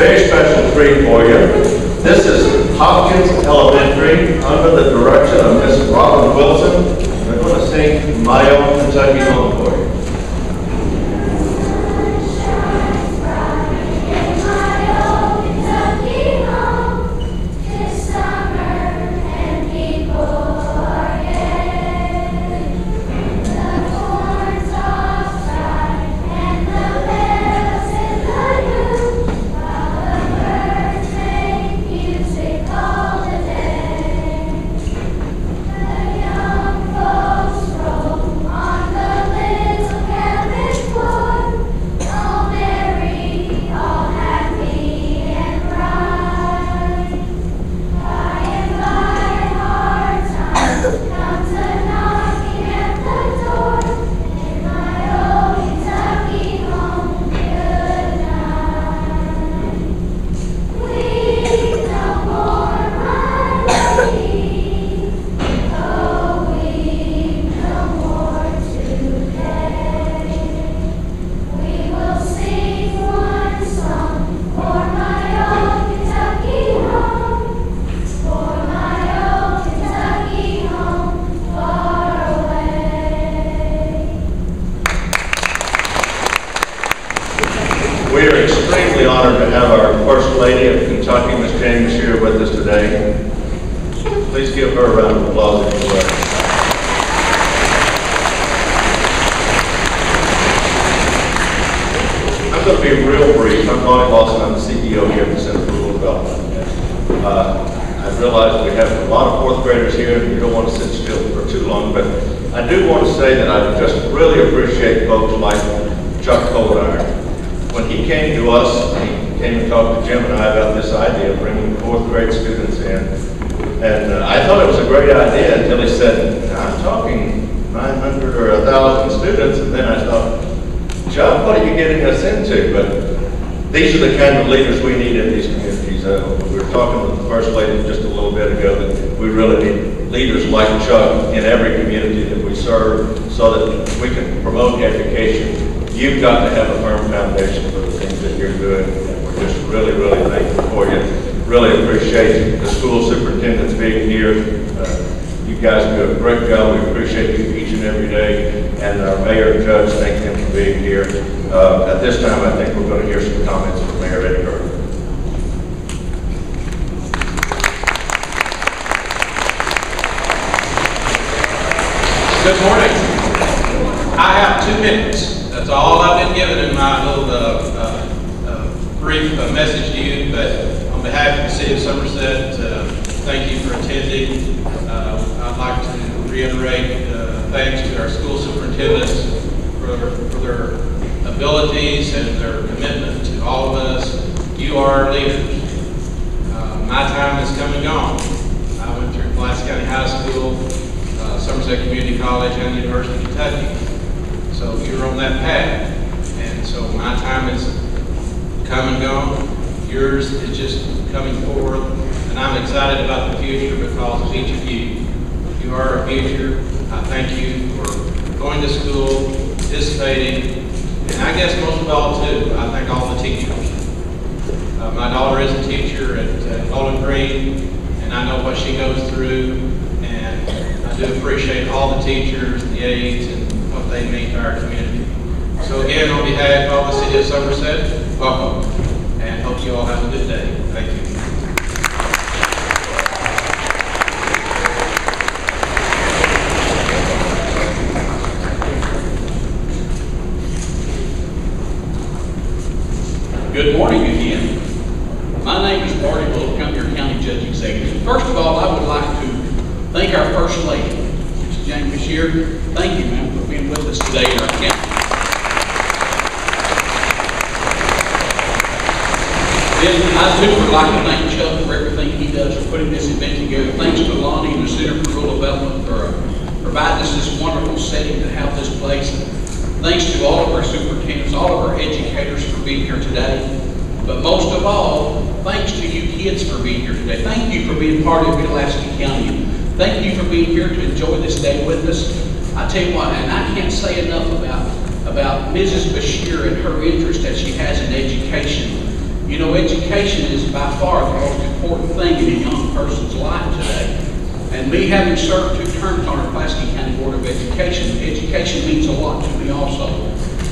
very special treat for you. This is Hopkins Elementary under the direction of Miss Robin Wilson. They're going to sing My Own Kentucky Home for you. We are extremely honored to have our First Lady of Kentucky, Ms. James, here with us today. Please give her a round of applause if you will. I'm going to be real brief. I'm Bonnie Lawson. I'm the CEO here at the Center for Rural Development. I realize we have a lot of fourth graders here and you don't want to sit still for too long, but I do want to say that I just really appreciate folks like Chuck Coldiron. When he came to us, he came and talked to Jim and I about this idea of bringing fourth grade students in. And I thought it was a great idea until he said, I'm talking 900 or 1,000 students. And then I thought, Chuck, what are you getting us into? But these are the kind of leaders we need in these communities. We were talking with the First Lady just a little bit ago that we really need leaders like Chuck in every community that we serve so that we can promote education. You've got to have a firm foundation for the things that you're doing, and we're just really, really thankful for you. Really appreciate the school superintendents being here. You guys do a great job. We appreciate you each and every day. And our mayor and judge, thank them for being here. At this time, I think we're going to hear some comments from Mayor Eddie Kirk. Good morning. I have 2 minutes. That's all I've been given in my little brief message to you, but on behalf of the City of Somerset, thank you for attending. I'd like to reiterate thanks to our school superintendents for their abilities and their commitment to all of us. You are our leaders. My time has come and gone. I went through Pulaski County High School, Somerset Community College, and the University of Kentucky. So you're on that path, and so my time is come and gone. Yours is just coming forward, and I'm excited about the future because of each of you. You are our future. I thank you for going to school, participating, and I guess most of all too, I thank all the teachers. My daughter is a teacher at Bowling Green, and I know what she goes through, and I do appreciate all the teachers, the aides, and what they mean to our community. So again, on behalf of the City of Somerset, welcome, and hope you all have a good day. Thank you. Good morning again. My name is Marty Wilk. I'm your County Judge Executive. First of all, I would like to thank our First Lady, Ms. James Bashir. Thank you, ma'am, for being with us today in our county. Then I too would like to thank Chuck for everything he does for putting this event together. Thanks to Lonnie and the Center for Rural Development for providing us this wonderful setting to have this place. Thanks to all of our superintendents, all of our educators for being here today. But most of all, thanks to you kids for being here today. Thank you for being part of Pulaski County. Thank you for being here to enjoy this day with us. I tell you what, and I can't say enough about Mrs. Bashir and her interest that she has in education. You know, education is by far the most important thing in a young person's life today. And me having served 2 terms on our Pulaski County Board of Education, education means a lot to me also.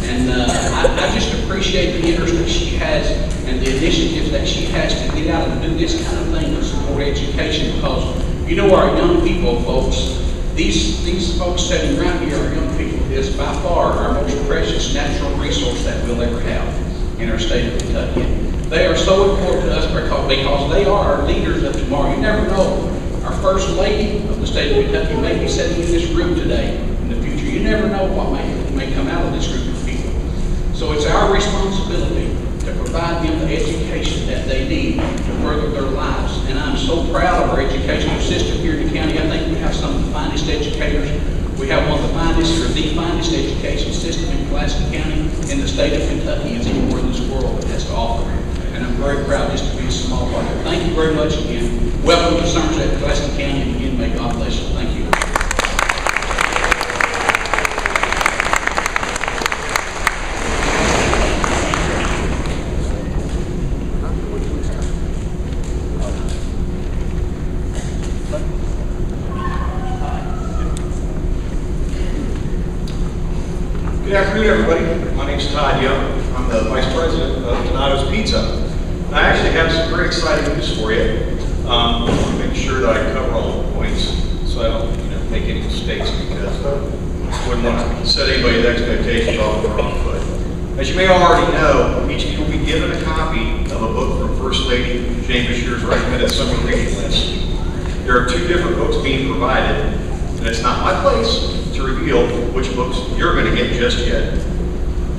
And I just appreciate the interest that she has and the initiatives that she has to get out and do this kind of thing to support education, because you know our young people, folks, these folks sitting around here, our young people, is by far our most precious natural resource that we'll ever have in our state of Kentucky. They are so important to us because they are our leaders of tomorrow. You never know. Our First Lady of the state of Kentucky may be sitting in this room today in the future. You never know what may come out of this group of people. So it's our responsibility to provide them the education that they need to further their lives. And I'm so proud of our educational system here in the county. I think we have some of the finest educators. We have one of the finest, or the finest education system in Pulaski County in the state of Kentucky is anywhere in this world that has to offer. And I'm very proud just to be a small part of it. Thank you very much again. Welcome to Somerset, Pulaski County, and again, may God bless you. Thank you. Good afternoon, everybody. My name is Todd Young. I'm the Vice President of Donato's Pizza. I actually have some very exciting news for you. I want to make sure that I cover all the points so I don't make any mistakes, because I wouldn't want to set anybody's expectations off the wrong foot. As you may already know, each of you will be given a copy of a book from First Lady Jane Beshear's recommended summer reading list. There are 2 different books being provided, and it's not my place to reveal which books you're going to get just yet.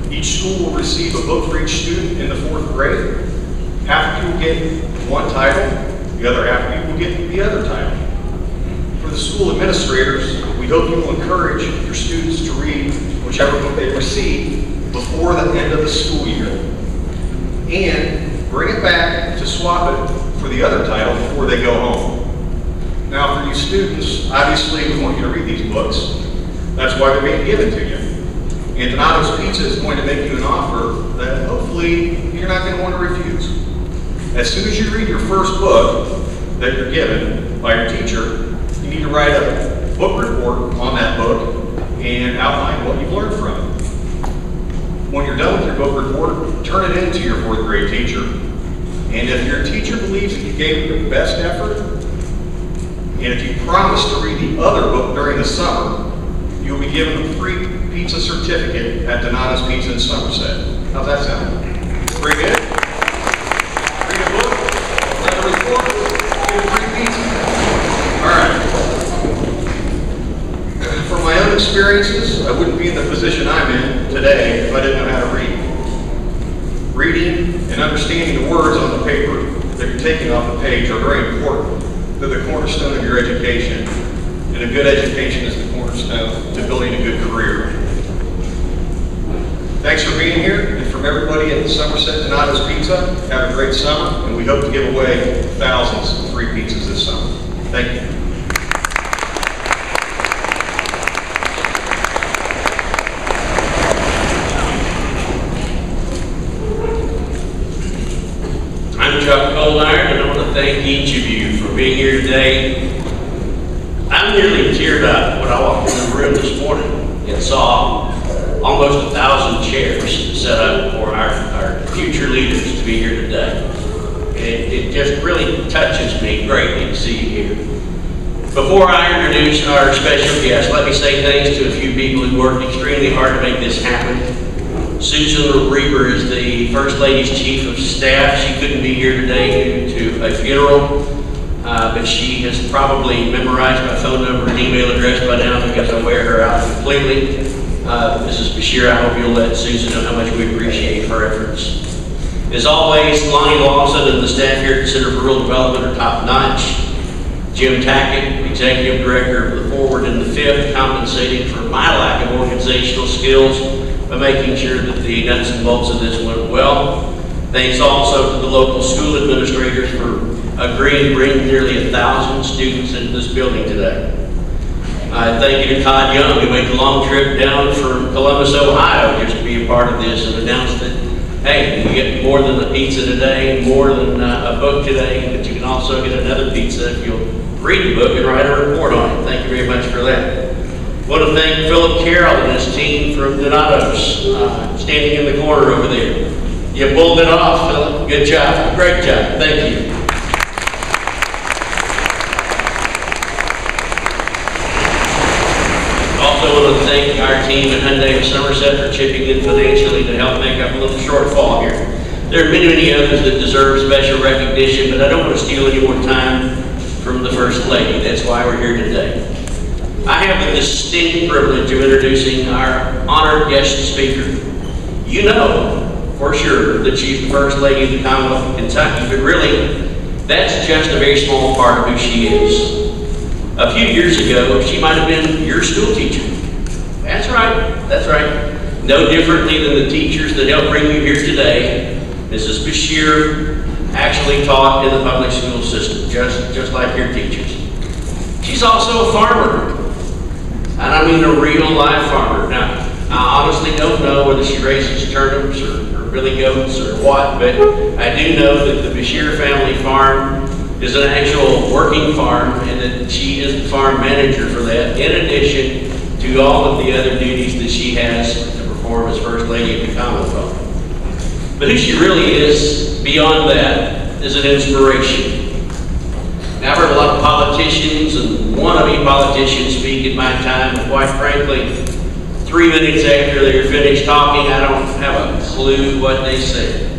Each school will receive a book for each student in the 4th grade. Half of you will get one title, the other half of you will get the other title. For the school administrators, we hope you will encourage your students to read whichever book they receive before the end of the school year, and bring it back to swap it for the other title before they go home. Now, for you students, obviously we want you to read these books. That's why they're being given to you. And Donato's Pizza is going to make you an offer that hopefully you're not going to want to refuse. As soon as you read your first book that you're given by your teacher, you need to write a book report on that book and outline what you've learned from it. When you're done with your book report, turn it in to your 4th grade teacher. And if your teacher believes that you gave it your best effort, and if you promise to read the other book during the summer, you'll be given a free pizza certificate at Donato's Pizza in Somerset. How's that sound? Pretty good? Read a book, write a report, get a free pizza. All right. From my own experiences, I wouldn't be in the position I'm in today if I didn't know how to read. Reading and understanding the words on the paper that you're taking off the page are very important. They're the cornerstone of your education. And a good education is the cornerstone to building a good career. Thanks for being here, and from everybody at the Somerset Donato's Pizza, have a great summer, and we hope to give away thousands of free pizzas this summer. Thank you. I'm Chuck Coldiron, and I want to thank each of you for being here today. I'm nearly teared up when I walked in the room this morning and saw almost 1,000 chairs set up for our future leaders to be here today. It just really touches me greatly to see you here. Before I introduce our special guest, let me say thanks to a few people who worked extremely hard to make this happen. Susan Reber is the First Lady's Chief of Staff. She couldn't be here today due to a funeral, but she has probably memorized my phone number and email address by now because I wear her out completely. Mrs. Beshear, I hope you'll let Susan know how much we appreciate her efforts. As always, Lonnie Lawson and the staff here at the Center for Rural Development are top notch. Jim Tackett, Executive Director of the Forward and the Fifth, compensating for my lack of organizational skills by making sure that the nuts and bolts of this went well. Thanks also to the local school administrators for agreeing to bring nearly 1,000 students into this building today. Thank you to Todd Young, who made the long trip down from Columbus, Ohio, just to be a part of this and announce that hey, you get more than a pizza today, more than a book today, but you can also get another pizza if you'll read the book and write a report on it. Thank you very much for that. I want to thank Philip Carroll and his team from Donato's, standing in the corner over there. You pulled it off, Philip. Good job. Great job. Thank you. Also want to thank our team at Hyundai of Somerset for chipping in financially to help make up a little shortfall here. There are many, many others that deserve special recognition, but I don't want to steal any more time from the First Lady. That's why we're here today. I have the distinct privilege of introducing our honored guest speaker. You know for sure that she's the First Lady of the Commonwealth of Kentucky, but really, that's just a very small part of who she is. A few years ago, she might have been your school teacher. That's right, that's right. No differently than the teachers that help bring you here today. Mrs. Bashir actually taught in the public school system, just like your teachers. She's also a farmer, and I mean a real live farmer. Now, I honestly don't know whether she raises turnips or billy goats or what, but I do know that the Bashir family farm is an actual working farm, and that she is the farm manager for that, in addition to all of the other duties that she has to perform as First Lady of the Commonwealth. But who she really is, beyond that, is an inspiration. Now, I've heard a lot of politicians and wannabe politicians speak in my time, and quite frankly, 3 minutes after they're finished talking, I don't have a clue what they said.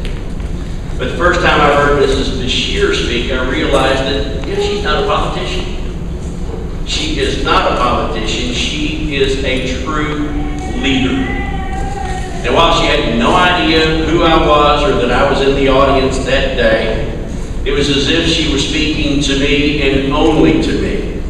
But the first time I heard Mrs. Bashir speak, I realized that, yeah, she's not a politician. She is not a politician. She is a true leader. And while she had no idea who I was or that I was in the audience that day, it was as if she was speaking to me and only to me.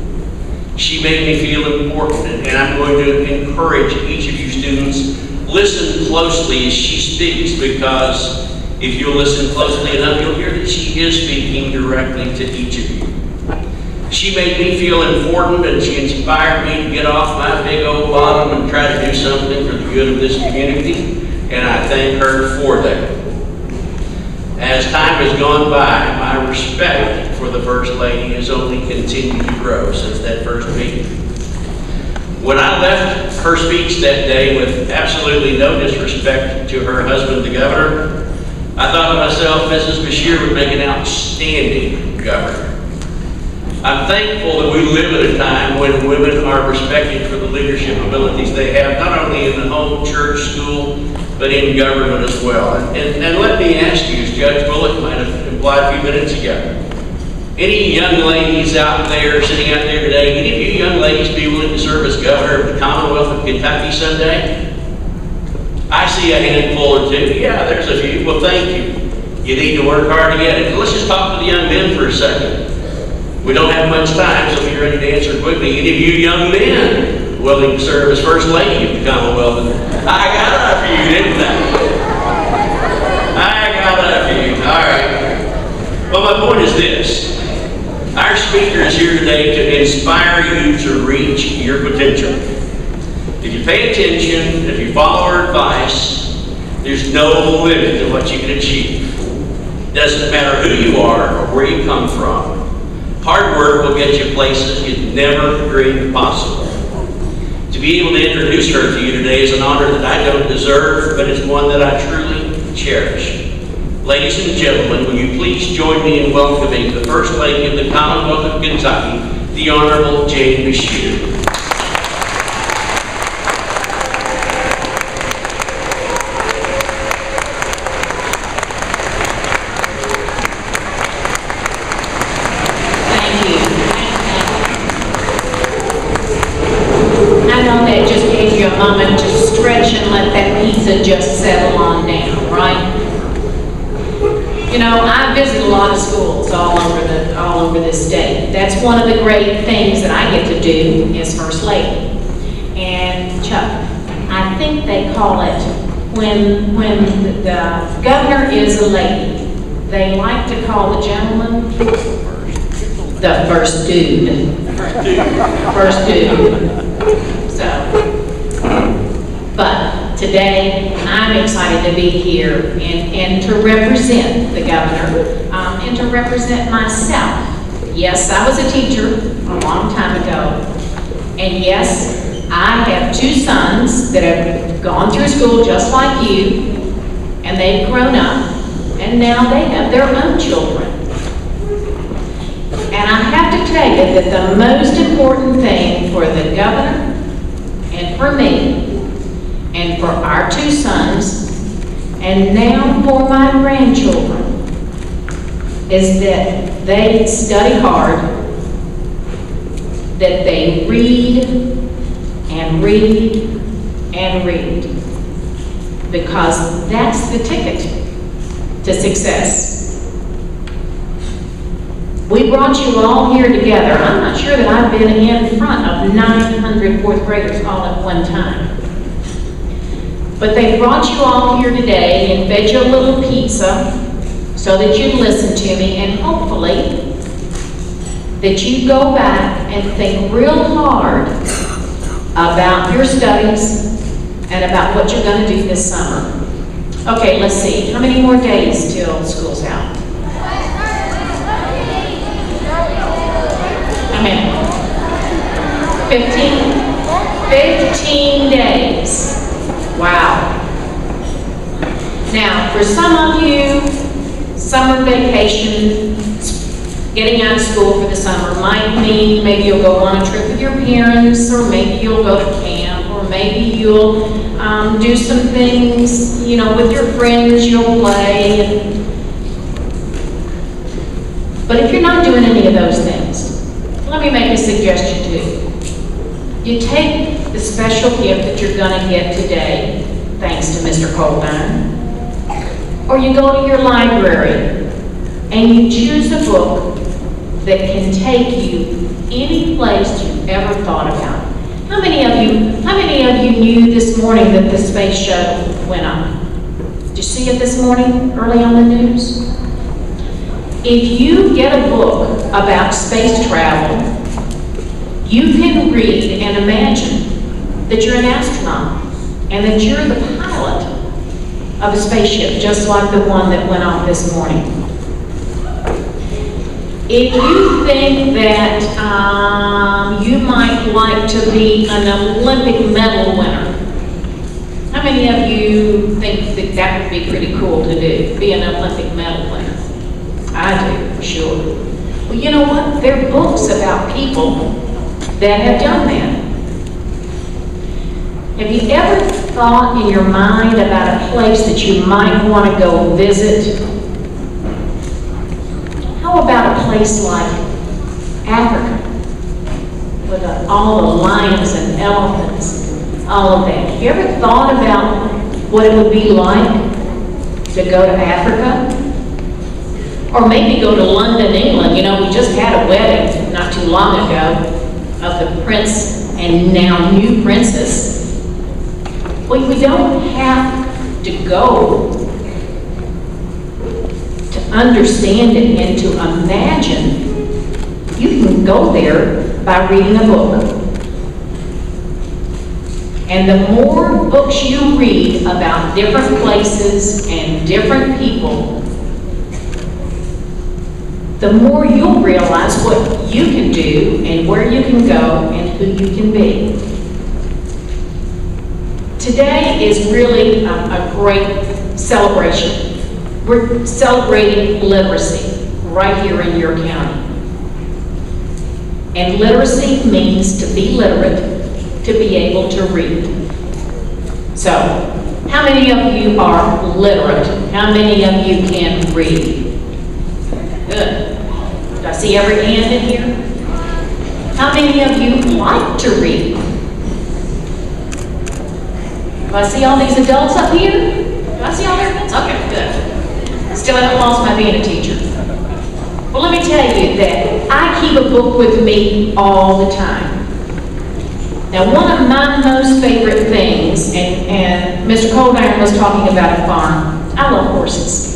She made me feel important, and I'm going to encourage each of you students, listen closely as she speaks, because if you'll listen closely enough, you'll hear that she is speaking directly to each of you. She made me feel important, and she inspired me to get off my big old bottom and try to do something for the good of this community, and I thank her for that. As time has gone by, my respect for the First Lady has only continued to grow since that first meeting. When I left her speech that day, with absolutely no disrespect to her husband, the governor, I thought to myself, Mrs. Bashir would make an outstanding governor. I'm thankful that we live at a time when women are respected for the leadership abilities they have, not only in the home, church, school, but in government as well. And let me ask you, as Judge Bullock might have implied a few minutes ago, any young ladies out there, sitting out there today, any of you young ladies be willing to serve as governor of the Commonwealth of Kentucky someday? I see a handful or two. Yeah, there's a few. Well, thank you. You need to work hard to get it. Let's just talk to the young men for a second. We don't have much time, so be ready to answer quickly. Any of you young men willing to serve as First Lady of the Commonwealth? I got a few, didn't I? I got a few. All right. Well, my point is this. Our speaker is here today to inspire you to reach your potential. If you pay attention, if you follow her advice, there's no limit to what you can achieve. Doesn't matter who you are or where you come from. Hard work will get you places you'd never dreamed possible. To be able to introduce her to you today is an honor that I don't deserve, but it's one that I truly cherish. Ladies and gentlemen, will you please join me in welcoming the First Lady of the Commonwealth of Kentucky, the Honorable Jane Bashir. Just settle on down, right? You know, I visit a lot of schools all over the state. That's one of the great things that I get to do as First Lady. And Chuck, I think they call it when the governor is a lady, they like to call the gentleman the first dude. First dude. So, but Today, I'm excited to be here and to represent the governor and to represent myself. Yes, I was a teacher a long time ago. And yes, I have two sons that have gone through school just like you, and they've grown up, and now they have their own children. And I have to tell you that the most important thing for the governor and for me and for our two sons and now for my grandchildren is that they study hard, that they read and read and read, because that's the ticket to success. We brought you all here together. I'm not sure that I've been in front of 900 fourth graders all at one time. But they brought you all here today and fed you a little pizza so that you'd listen to me, and hopefully that you go back and think real hard about your studies and about what you're going to do this summer. Okay, let's see. How many more days till school's out? How many? 15? 15 days. Wow. Now, for some of you, summer vacation, getting out of school for the summer might mean maybe you'll go on a trip with your parents, or maybe you'll go to camp, or maybe you'll do some things, you know, with your friends, you'll play. But if you're not doing any of those things, let me make a suggestion to you. You take the special gift that you're going to get today, thanks to Mr. Colburn, or you go to your library and you choose a book that can take you any place you've ever thought about. How many of you knew this morning that the space shuttle went up? Did you see it this morning, early on the news? If you get a book about space travel, you can read and imagine that you're an astronaut and that you're the pilot of a spaceship, just like the one that went off this morning. If you think that you might like to be an Olympic medal winner, how many of you think that that would be pretty cool to do, be an Olympic medal winner? I do, for sure. Well, you know what? There are books about people that have done that. Have you ever thought in your mind about a place that you might want to go visit? How about a place like Africa, with all the lions and elephants, all of that? Have you ever thought about what it would be like to go to Africa? Or maybe go to London, England. You know, we just had a wedding not too long ago of the prince and now new princess. Well, we don't have to go to understand it and to imagine. You can go there by reading a book. And the more books you read about different places and different people, the more you'll realize what you can do and where you can go and who you can be. Today is really a great celebration. We're celebrating literacy right here in your county. And literacy means to be literate, to be able to read. So, how many of you are literate? How many of you can read? Good. Do I see every hand in here? How many of you like to read? Do I see all these adults up here? Do I see all their hands? Okay, good. Still haven't lost my being a teacher. Well, let me tell you that I keep a book with me all the time. Now, one of my most favorite things, and Mr. Colburn was talking about a farm. I love horses.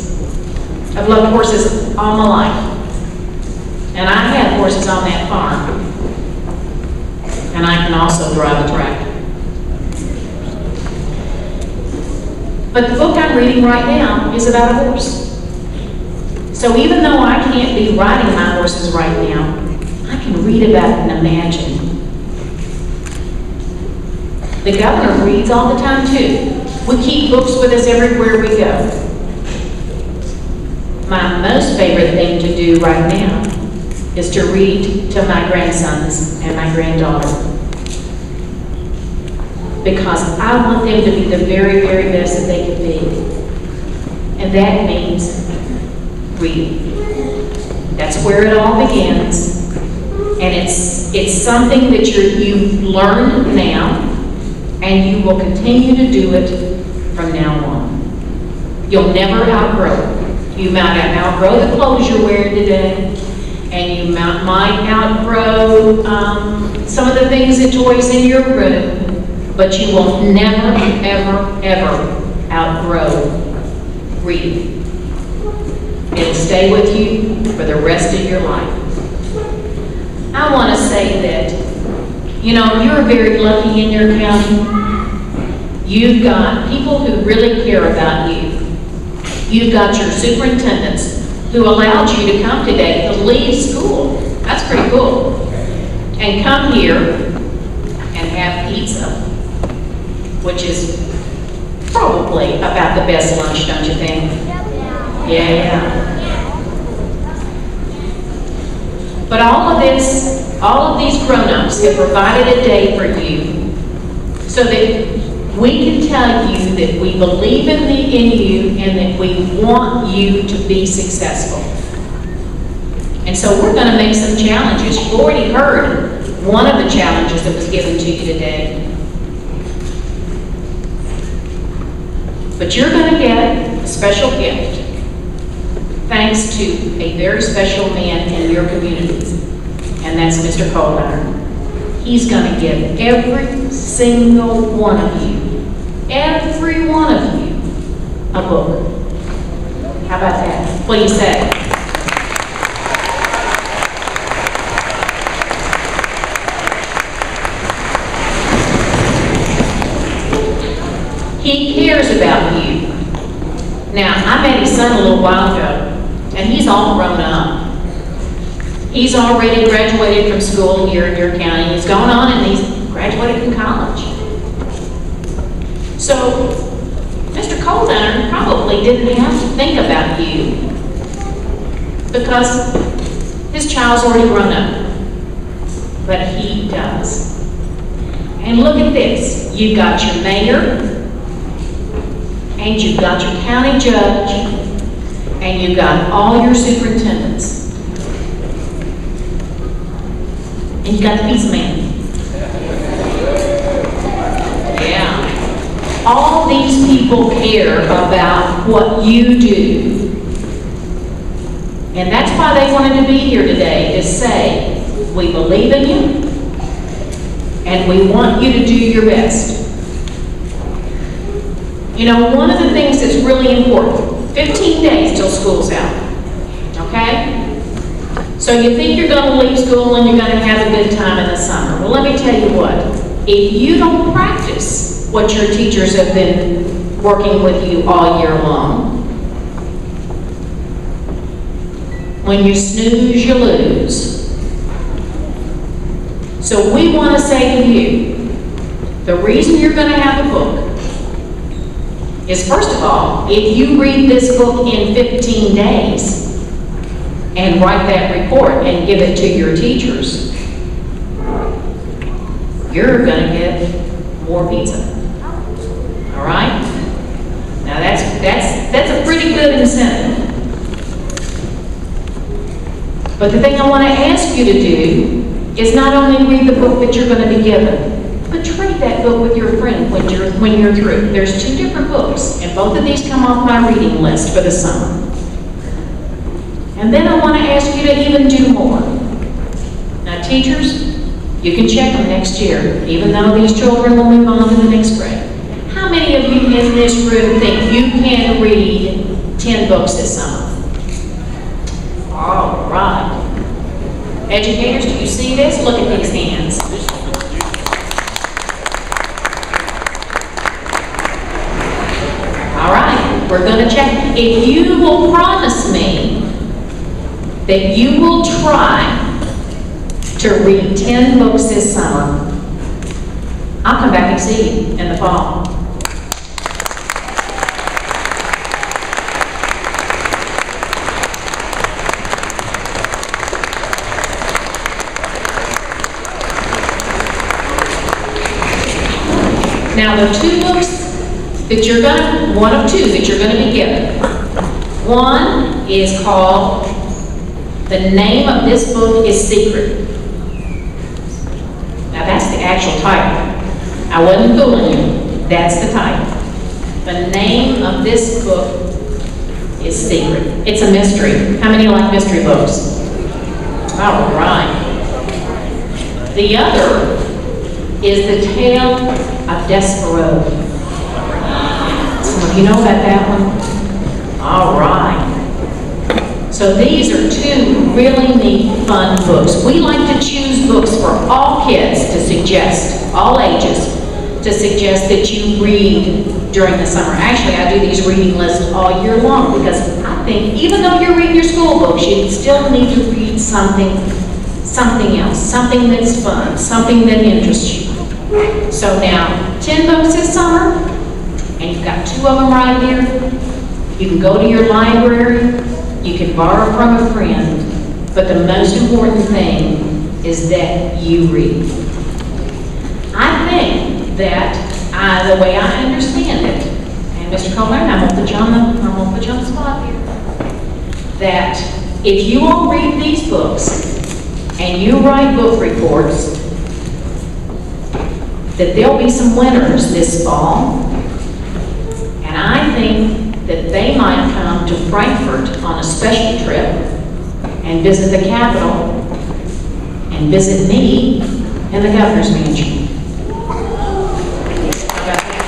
I've loved horses all my life. And I had horses on that farm. And I can also drive a tractor. But the book I'm reading right now is about a horse. So even though I can't be riding my horses right now, I can read about it and imagine. The governor reads all the time too. We keep books with us everywhere we go. My most favorite thing to do right now is to read to my grandsons and my granddaughter. Because I want them to be the very, very best that they can be. And that means reading. That's where it all begins. And it's something that you've learned now, and you will continue to do it from now on. You'll never outgrow it. You might outgrow the clothes you're wearing today, and you might outgrow some of the things and toys in your room, but you will never, ever, ever outgrow reading. It'll stay with you for the rest of your life. I want to say that, you know, you're very lucky in your county. You've got people who really care about you. You've got your superintendents who allowed you to come today to leave school. That's pretty cool. And come here and have pizza, which is probably about the best lunch, don't you think? Yeah. But all of these grown-ups have provided a day for you so that we can tell you that we believe in you and that we want you to be successful. And so we're going to make some challenges. You've already heard one of the challenges that was given to you today. But you're going to get a special gift thanks to a very special man in your community, and that's Mr. Coldiron. He's going to give every single one of you, a book. How about that? What do you say? He cares about you. Now, I met his son a little while ago, and he's all grown up. He's already graduated from school here in your county. He's gone on and he's graduated from college. So, Mr. Coldiron probably didn't have to think about you because his child's already grown up. But he does. And look at this. You've got your mayor, and you've got your county judge, and you've got all your superintendents. And you got the pizza man. Yeah. All these people care about what you do. And that's why they wanted to be here today, to say, we believe in you, and we want you to do your best. You know, one of the things that's really important, 15 days till school's out, okay? So you think you're going to leave school and you're going to have a good time in the summer. Well, let me tell you what. If you don't practice what your teachers have been working with you all year long, when you snooze, you lose. So we want to say to you, the reason you're going to have a book is, first of all, if you read this book in 15 days and write that report and give it to your teachers, you're going to get more pizza. All right? Now that's a pretty good incentive. But the thing I want to ask you to do is not only read the book that you're going to be given, but trade that book with your friend when you're through. There's 2 different books, and both of these come off my reading list for the summer. And then I want to ask you to even do more. Now, teachers, you can check them next year, even though these children will move on to the next grade. How many of you in this room think you can read 10 books this summer? All right. Educators, do you see this? Look at these hands. All We're going to check. If you will promise me that you will try to read 10 books this summer, I'll come back and see you in the fall. Now, the two books that you're going to, one of two that you're going to be given. One is called, the name of this book is Secret. Now, that's the actual title. I wasn't fooling you. That's the title. The name of this book is Secret. It's a mystery. How many like mystery books? All right. The other is The Tale of Desperado. Some of you know about that one? All right. So these are two really neat, fun books. We like to choose books for all kids to suggest, all ages, to suggest that you read during the summer. Actually, I do these reading lists all year long because I think even though you're reading your school books, you still need to read something else, something that's fun, something that interests you. So now, 10 books this summer, and you've got 2 of them right here. You can go to your library, you can borrow from a friend, but the most important thing is that you read. I think that the way I understand it, and Mr. Coleman, I'm gonna put you on the spot here, that if you all read these books and you write book reports, that there'll be some winners this fall, and I think that they might come to Frankfurt on a special trip and visit the Capitol and visit me in the Governor's Mansion. How about that?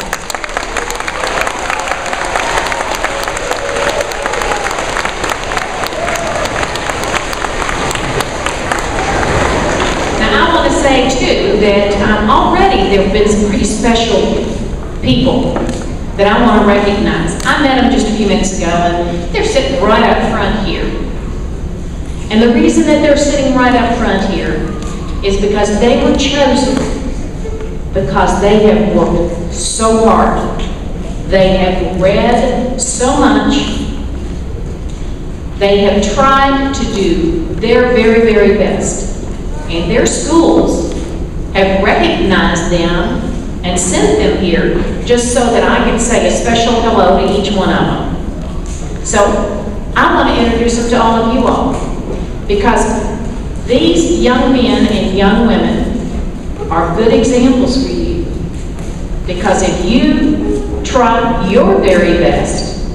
Now I want to say too that already there have been some pretty special people that I want to recognize. I met them just a few minutes ago, and they're sitting right up front here. And the reason that they're sitting right up front here is because they were chosen because they have worked so hard. They have read so much. They have tried to do their very, very best. And their schools have recognized them and sent them here just so that I can say a special hello to each one of them. So I want to introduce them to all of you all, because these young men and young women are good examples for you. Because if you try your very best,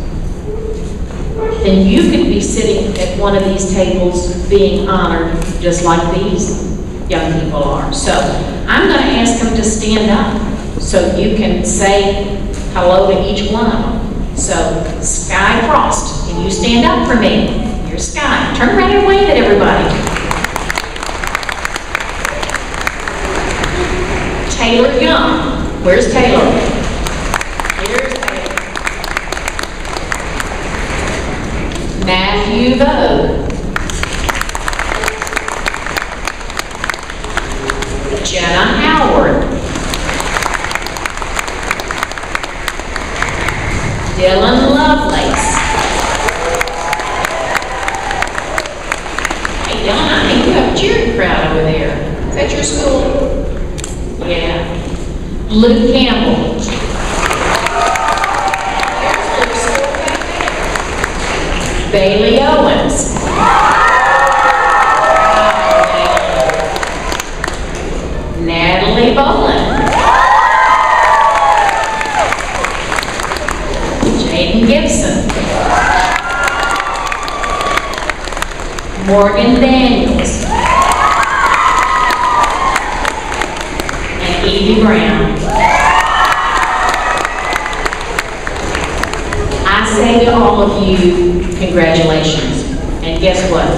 then you could be sitting at one of these tables being honored just like these young people are. So I'm going to ask them to stand up so you can say hello to each one of them. So Sky Frost, can you stand up for me? Here's Sky. Turn around and wave at everybody. Taylor Young. Where's Taylor? Here's Taylor. Matthew Vogue. Jenna Howard. Dylan Lovelace. Hey Dylan, I think you have a cheering crowd over there. Is that your school? Yeah. Luke Campbell. There's Luke's school back there. Bailey Owens. Natalie Boland. Jaden Gibson. Morgan Daniels. And Evie Brown. I say to all of you, congratulations. And guess what?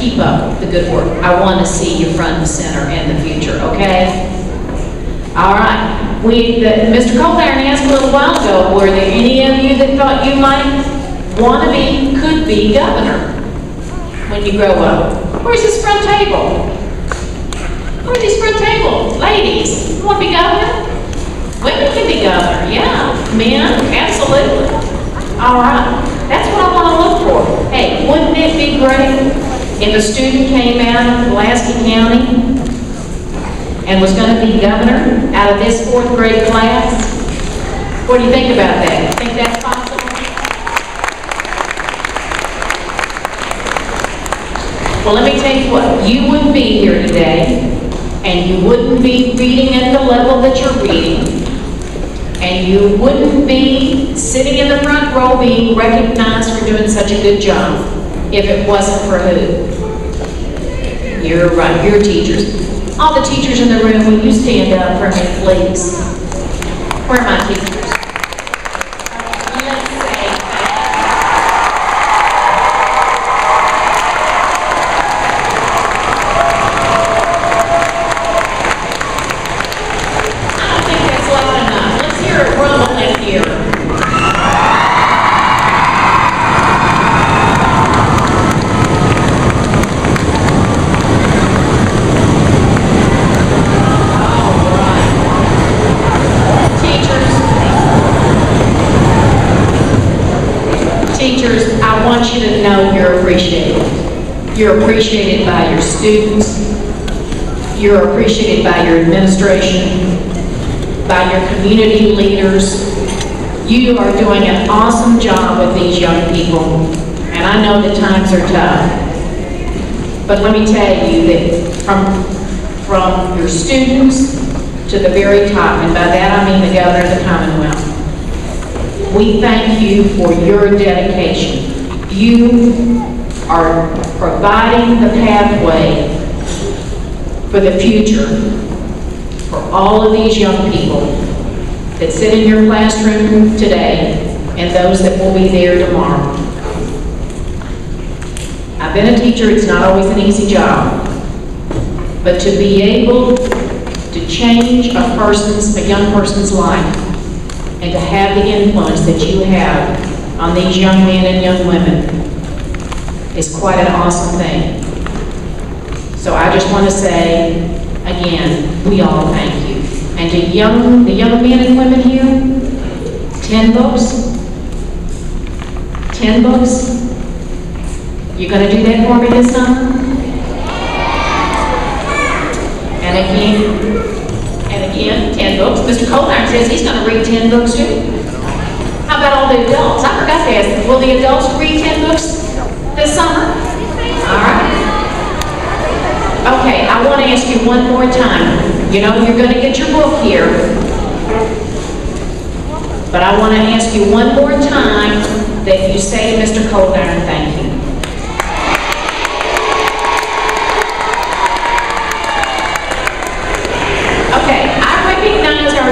Keep up the good work. I want to see you front and center in the future, okay? All right. Mr. Coldiron asked a little while ago, were there any of you that thought you might want to be, could be governor when you grow up? Where's this front table? Where's this front table? Ladies, you want to be governor? Women can be governor, yeah. Men, absolutely. All right, that's what I want to look for. Hey, wouldn't it be great if a student came out of Pulaski County and was going to be governor out of this 4th grade class? What do you think about that? Think that's possible? Well, let me tell you what, you wouldn't be here today, and you wouldn't be reading at the level that you're reading, and you wouldn't be sitting in the front row being recognized for doing such a good job if it wasn't for who? You're right, your teachers. All the teachers in the room, will you stand up for me, please? Where are my teachers? Let's say I don't think that's loud enough. Let's hear it rumble in here. Teachers, I want you to know you're appreciated. You're appreciated by your students. You're appreciated by your administration, by your community leaders. You are doing an awesome job with these young people, and I know the times are tough. But let me tell you that from your students to the very top, and by that I mean the governor of the Commonwealth, we thank you for your dedication. You are providing the pathway for the future for all of these young people that sit in your classroom today and those that will be there tomorrow. I've been a teacher, it's not always an easy job, but to be able to change a young person's life and to have the influence that you have on these young men and young women is quite an awesome thing. So I just want to say, again, we all thank you. And to the young men and women here, 10 books? 10 books? You going to do that for me this summer? And again, 10 books. Mr. Coldiron says he's going to read 10 books too. How about all the adults? I forgot to ask them, will the adults read 10 books this summer? All right. Okay, I want to ask you one more time. You know, you're going to get your book here. But I want to ask you one more time that you say to Mr. Coldiron, thank you.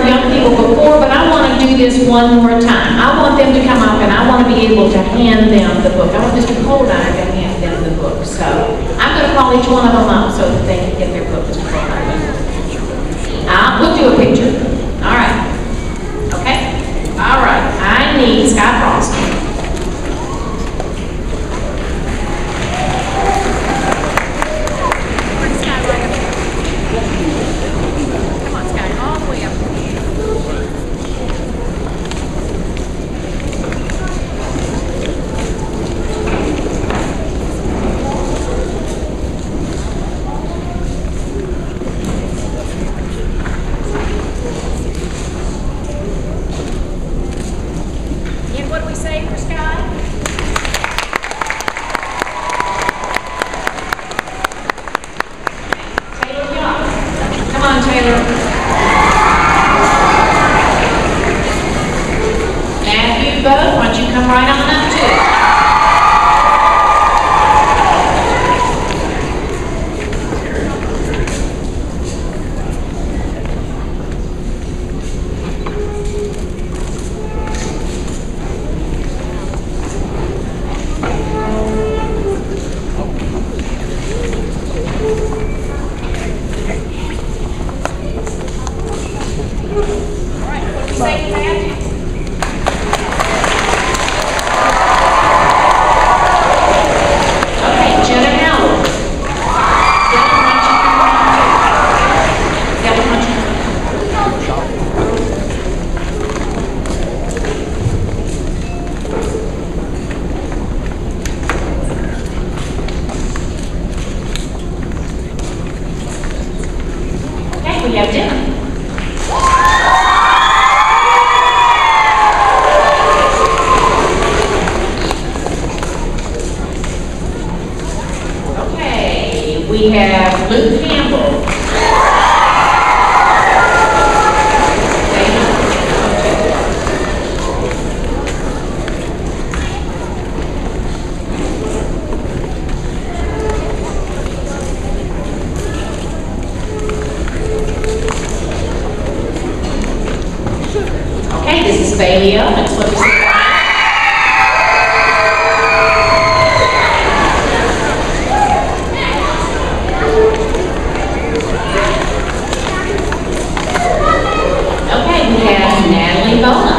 Young people before, but I want to do this one more time. I want them to come up and I want to be able to hand them the book. I want Mr. Coldiron to hand them the book. So I'm going to call each one of them up so that they can get their book, Mr. Coldiron. We'll do a picture. All right. Okay? All right. I need Scott Frost. We have Luke Campbell. Okay, this is Bailey Owens. What is it? Okay, we have Natalie Bona.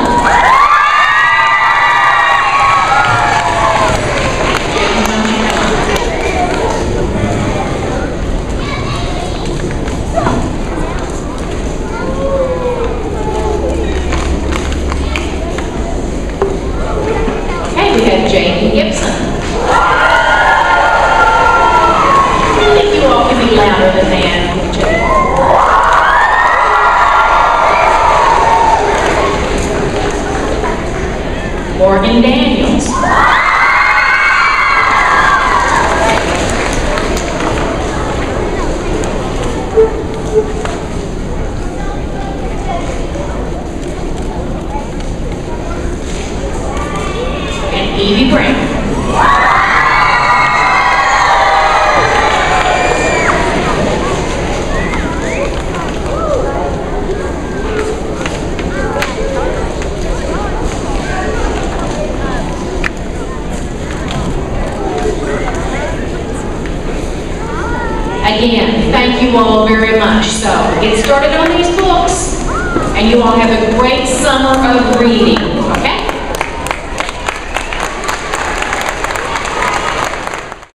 Okay, we have Jamie Gibson. I think you all can be louder than that, Jamie. Morgan Daniels. And Evie Brown. Again, thank you all very much. So, get started on these books, and you all have a great summer of reading.